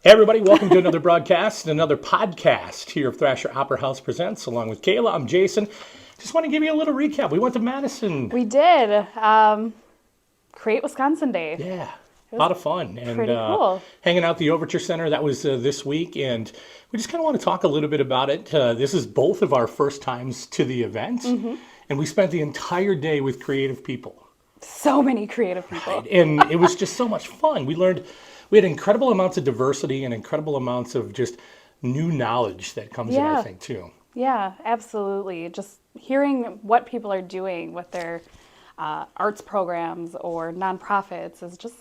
Hey everybody, welcome to another broadcast, another podcast here of Thrasher Opera House Presents. Along with Kayla, I'm Jason. Just want to give you a little recap. We went to Madison. We did. Create Wisconsin Day. Yeah, a lot of fun. And pretty cool. Hanging out at the Overture Center, that was this week. And we just kind of want to talk a little bit about it. This is both of our first times to the event. Mm-hmm. And we spent the entire day with creative people. So many creative people. Right? And it was just so much fun. We had incredible amounts of diversity and incredible amounts of just new knowledge that comes in, I think, too. Yeah, absolutely. Just hearing what people are doing with their arts programs or nonprofits is just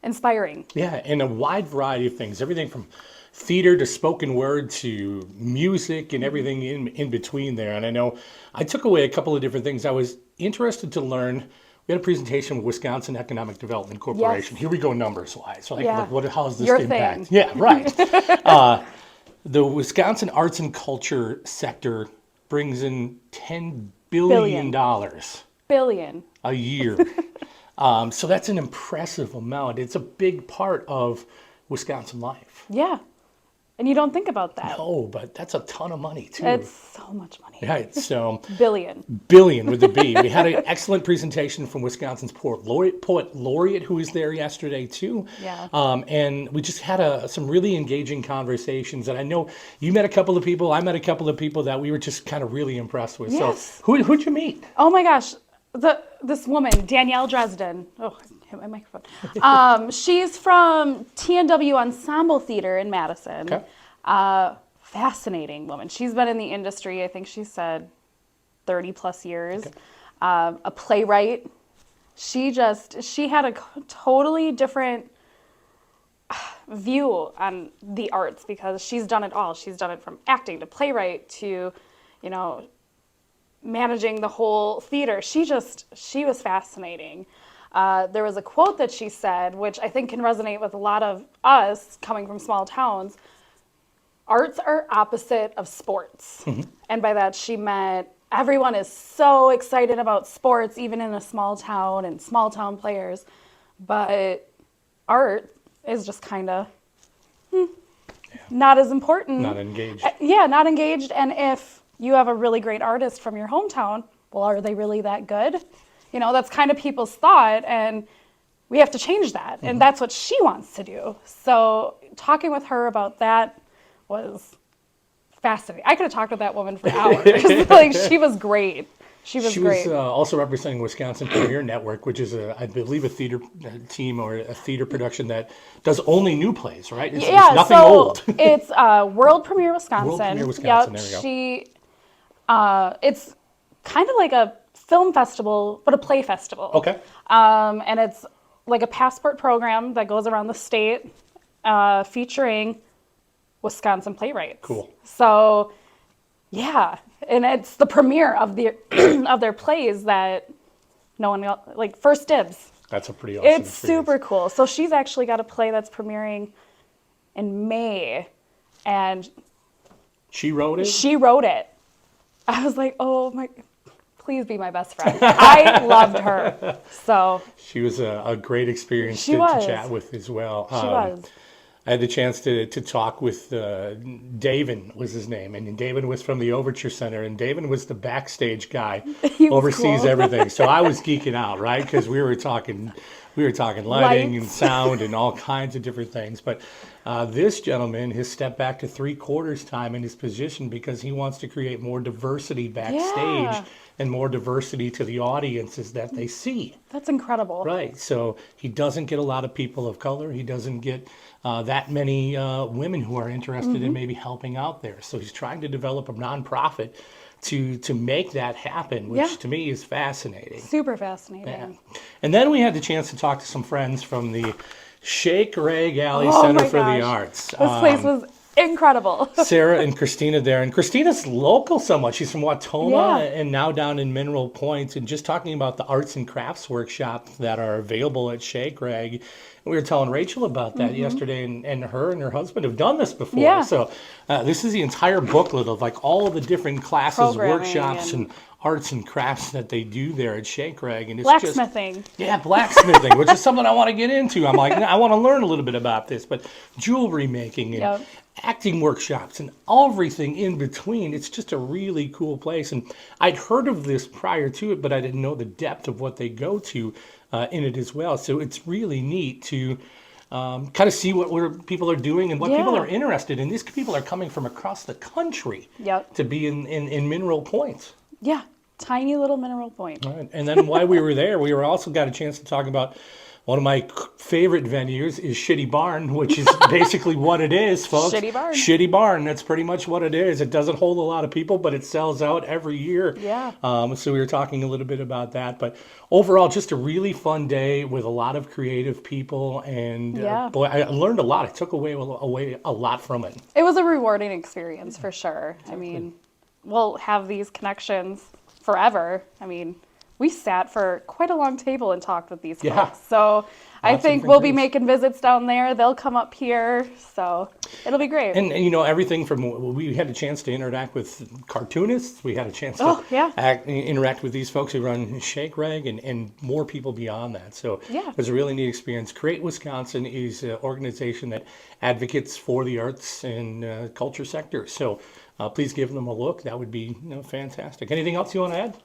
inspiring. Yeah, and a wide variety of things, everything from theater to spoken word to music and everything in between there. And I know I took away a couple of different things. I was interested to learn. We had a presentation with Wisconsin Economic Development Corporation. Yes. Here we go numbers-wise. So Yeah. how does this Your impact? thing. Yeah, right. The Wisconsin arts and culture sector brings in $10 billion Billion. a year. So that's an impressive amount. It's a big part of Wisconsin life. Yeah. And you don't think about that. No, but that's a ton of money, too. It's so much money. Right, so Billion. billion with a B. We had an excellent presentation from Wisconsin's poet laureate who was there yesterday too. Yeah. And we just had some really engaging conversations. And I know you met a couple of people. I met a couple of people that we were just kind of really impressed with. Yes. So who'd you meet? Oh my gosh, this woman, Danielle Dresden. Oh, I hit my microphone. She's from TNW Ensemble Theater in Madison. Okay. Fascinating woman. She's been in the industry, I think she said 30 plus years. Okay. A playwright. She had a totally different view on the arts because she's done it all. She's done it from acting to playwright to, managing the whole theater. She was fascinating. There was a quote that she said, which I think can resonate with a lot of us coming from small towns. Arts are opposite of sports. Mm-hmm. And by that she meant everyone is so excited about sports, even in a small town and small town players. But art is just kind of not as important. Not engaged. Yeah, not engaged. And if you have a really great artist from your hometown, well, are they really that good? That's kind of people's thought, and we have to change that. Mm-hmm. And that's what she wants to do. So talking with her about that was fascinating. I could have talked with that woman for hours. She was great. She was great. Was also representing Wisconsin Premiere Network, which is, I believe, a theater team or a theater production that does only new plays, right? It's nothing old. It's World Premiere Wisconsin. World Premiere Wisconsin, Yep, there we go. It's kind of like a film festival, but a play festival. Okay. And it's like a passport program that goes around the state featuring Wisconsin playwrights. Cool. So, yeah, and it's the premiere of their plays that no one else, like first dibs. That's a pretty awesome It's super cool. So she's actually got a play that's premiering in May, and she wrote it? She wrote it. I was like, oh my, please be my best friend. I loved her. So she was a great experience to chat with as well. She was. I had the chance to talk with David was his name, and David was from the Overture Center, and David was the backstage guy, oversees everything. So I was geeking out, right? Because we were talking lighting and sound and all kinds of different things. But this gentleman has stepped back to 3/4 time in his position because he wants to create more diversity backstage and more diversity to the audiences that they see. That's incredible. Right. So he doesn't get a lot of people of color. He doesn't get that many women who are interested in maybe helping out there. So he's trying to develop a nonprofit to make that happen, which to me is fascinating. Super fascinating. Yeah. And then we had the chance to talk to some friends from the Shake Rag Alley Center for the Arts. This place was incredible. Sarah and Christina there. And Christina's local somewhat. She's from Watona and now down in Mineral Point. And just talking about the arts and crafts workshops that are available at Shake Rag We were telling Rachel about that yesterday, and her and her husband have done this before. Yeah. So this is the entire booklet of like all the different classes, Programming workshops, and and arts and crafts that they do there at Shake Rag. And it's blacksmithing. blacksmithing, which is something I want to get into. I'm like, I want to learn a little bit about this, but jewelry making and Yep. acting workshops and everything in between. It's just a really cool place. And I'd heard of this prior to it, but I didn't know the depth of what they go to in it as well. So it's really neat to kind of see what people are doing and what people Yeah. are interested in. These people are coming from across the country Yep. to be in Mineral Point. Yeah. Tiny little mineral point. Right. And then while we were there, we were also got a chance to talk about one of my favorite venues is Shitty Barn, which is basically what it is, folks. Shitty Barn. Shitty Barn. That's pretty much what it is. It doesn't hold a lot of people, but it sells out every year. Yeah. So we were talking a little bit about that. But overall, just a really fun day with a lot of creative people. And Yeah. boy, I learned a lot. I took away a lot from it. It was a rewarding experience for sure. I mean, we'll have these connections forever. I mean, we sat for quite a long table and talked with these Yeah. folks. So I Lots of think different we'll be groups. making visits down there. They'll come up here. So it'll be great. And you know, everything from, we had a chance to interact with cartoonists. We had a chance to Oh, yeah. interact with these folks who run Shake Rag and more people beyond that. So Yeah. it was a really neat experience. Create Wisconsin is an organization that advocates for the arts and culture sector. So please give them a look. That would be fantastic. Anything else you want to add?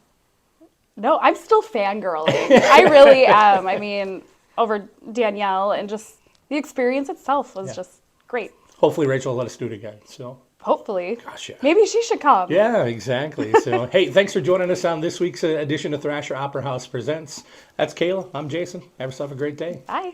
No, I'm still fangirling. I really am. I mean, over Danielle, and just the experience itself was just great. Hopefully Rachel will let us do it again. So Hopefully. Gosh, yeah. Maybe she should come. yeah, exactly. So hey, thanks for joining us on this week's edition of Thrasher Opera House Presents. That's Kayla. I'm Jason. Have yourself a great day. Bye.